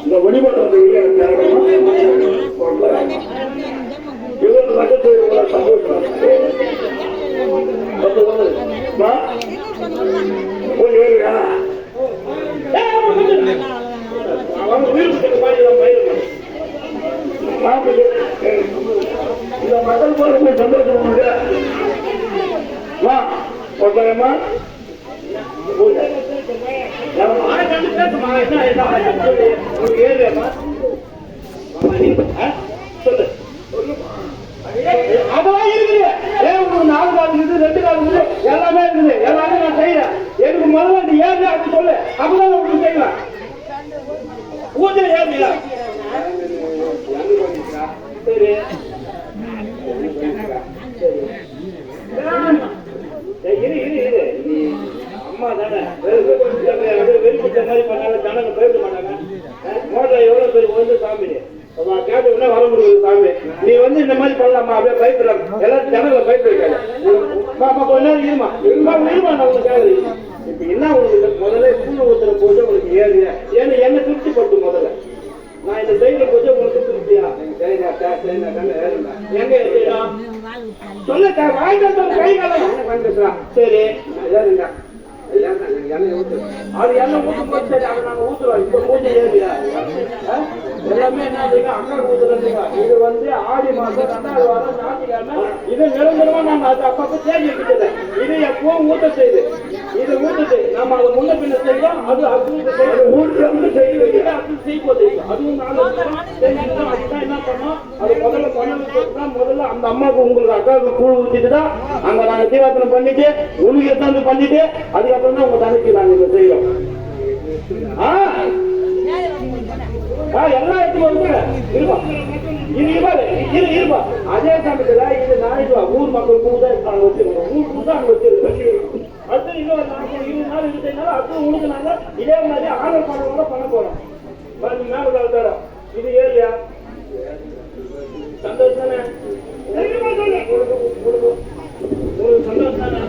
இந்த வழிபாடு சந்தோஷம் இந்த மக்கள் போல சந்தோஷம் ஒருத்தரமா சொல்லு அதெல்லாம் இருக்குது. நாலு காலம் இருக்குது, ரெண்டு காலம் இருக்குது, எல்லாமே இருக்குது. எல்லாமே நான் செய்யறேன். எனக்கு முதல்ல நீ ஏறு அப்படி சொல்லு, அப்பதான் உங்களுக்கு செய்வேன். பூஜை ஏறியா? சரி அம்மா தானே வெளிப்பிட்ட மாதிரி பண்ணாங்க, ஜனங்க போயிட மாட்டாங்க. மோட்டர் எவ்வளவு பேர் வந்து சாமி கேட்டு வர முடியுது சாமி. நீ வந்து இந்த மாதிரி பண்ணலாமா? அப்படியே பயப்படலாம். எல்லாரும் ஜனங்களை பயப்படுறாங்க. கொஞ்ச நேரம் இருமா இருமா நான் உங்களுக்கு கேட்குறேன். இப்ப என்ன உங்களுக்கு முதல்ல ஸ்கூல்ல ஊத்துற பூஜை உங்களுக்கு ஏறிய ஏன்னா என்ன திருப்தி படுத்து முதல்ல நான் இந்த சைட்ல பூஜை உங்களுக்கு திருப்தியா எங்க செய்யலாம் சொல்ல வாய்ப்பு கை காலம் சரி ஏறுங்க. அது எல்லாம் ஊற்றும் போது சரி அதை நாங்க ஊத்துறோம். இப்ப பூஜை ஏறியா எல்லாமே என்ன அக்கா ஊத்துறீங்க. இது வந்து ஆடி மாசம் 2வது வாரம் ஞாயிற்றுக்கிழமை. இது நிரந்தரமா நாங்க அது அப்பப்ப தேடி வச்சுக்கல. இது எப்பவும் ஊட்ட செய்யுது. இது ஊட்டுது நம்ம அதை முன்ன பின்ன செய்யலாம். அது ஊட்டு செய்ய அது செய்வது அதுவும் அதுதான் என்ன பண்ணோம். அது முதல்ல பண்ண முதல்ல அந்த அம்மாவுக்கு உங்களுக்கு அக்காவுக்கு கூழ் ஊற்றிட்டு தான் அங்க நாங்க தீவாசனம் பண்ணிட்டு உனக்கு எடுத்தாந்து பண்ணிட்டு அதுக்கப்புறம் தான் உங்க தனிக்கு நாங்க இதை செய்யறோம். எல்லாம் எடுத்து இருப்பா இது இருப்பா அதே சமயத்துல இது நாளைக்கு ஊர் மக்கள் கூதான் வச்சிருக்கோம். ஊர் கூதான் அங்க வச்சிருக்கோம். அடுத்து இன்னொரு 20 நாள் 25 நாள் அடுத்து உங்களுக்கு நாங்க இதே மாதிரி ஆர்டர் பண்ண போறோம். மேல தரோம். இது ஏரியா சந்தோஷம் தானே? சந்தோஷம் தானே?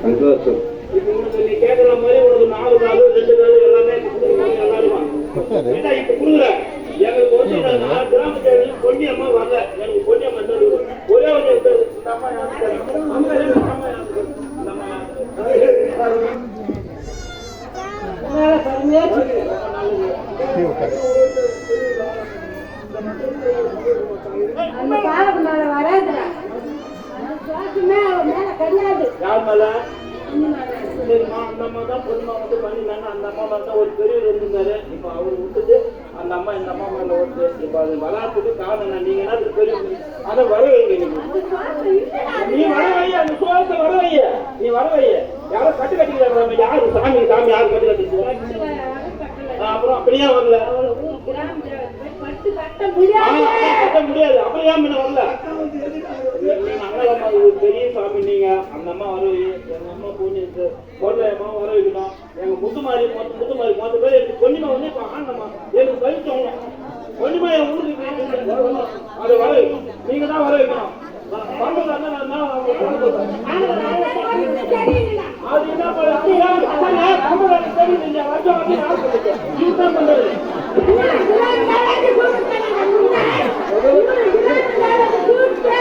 சந்தோஷம். நீ கேட்கற மாதிரி உனக்கு 4 காலு 2 காலு எல்லாமே எல்லாரும் இப்ப கொடுக்குற எங்களுக்கு வந்து கிராமத்தை பொன்னியம்மா வரல. எனக்கு பொன்னியம்மா ஒரே ஒரு அம்மா அந்த பாலக்கு மேல வராது மேல கிடையாது. யார் மேல? சரிம்மா அந்த அம்மா தான் பொண்ணு வந்து பண்ணிருந்தாங்க. அந்த அம்மா மேல தான் ஒரு பெரியவர் இருந்திருந்தாரு. இப்ப அவரு விட்டுட்டு அந்த அம்மா இந்த அம்மா மேல வந்து இப்ப அது வளர்த்துக்கு காரணம் நீங்க என்ன பெரிய அதை வர வைங்க. நீ வர வைய அந்த சுவாசத்தை வர வைய நீ வர வைய யாரும் கட்டு கட்டிக்கிறாங்க. யாரு சாமி சாமி யாரு கட்டு கட்டிக்கிறாங்க? அப்புறம் அப்படியே வரல கட்ட முடியாது. அப்புறம் ஏன் முன்ன வரல? பெரிய சாமி நீங்க அந்த அம்மா வர எங்க அம்மா பூஜை அம்மா வர வைக்கணும். எங்க முத்துமாரி மொத்த பேர் எனக்கு கொஞ்சமா வந்து இப்ப ஆனம்மா எனக்கு பயிற்சி கொஞ்சமா உங்களுக்கு அதை வர வைக்கணும். நீங்க தான் வர வைக்கணும். அது என்ன வருஷம் வந்து நான் சொல்லிட்டேன் நீ தான் பண்றது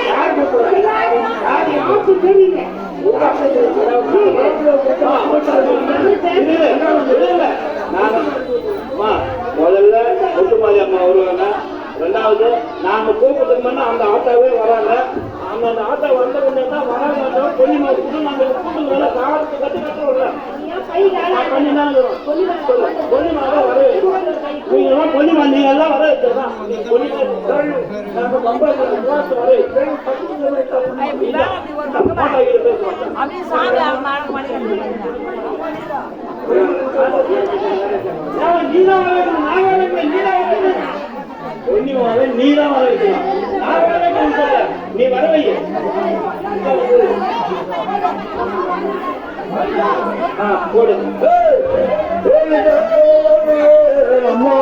யார் கூப்பிடுறா யாரு தெரியல முதல்ல முத்துமாரி அம்மா வருவாங்க. ரெண்டாவது நாங்க கூப்பிட்டு அந்த ஆட்டாவே வராங்க. அந்த ஆட்டோ வந்த உடனே தான் வராங்க. பொன்னிமா நாங்க கூப்பிட்டு காலத்து கட்டு கட்டுறோம்ல பொன்னிமாவை வர நீங்க பொன்னிமா நீங்க எல்லாம் வர வச்சுதான் நாங்க கம்பெனி நீதான் வர வைக்கலாம். நான் வர வைக்கணும் சொல்ல நீ வர வை. போடு அம்மா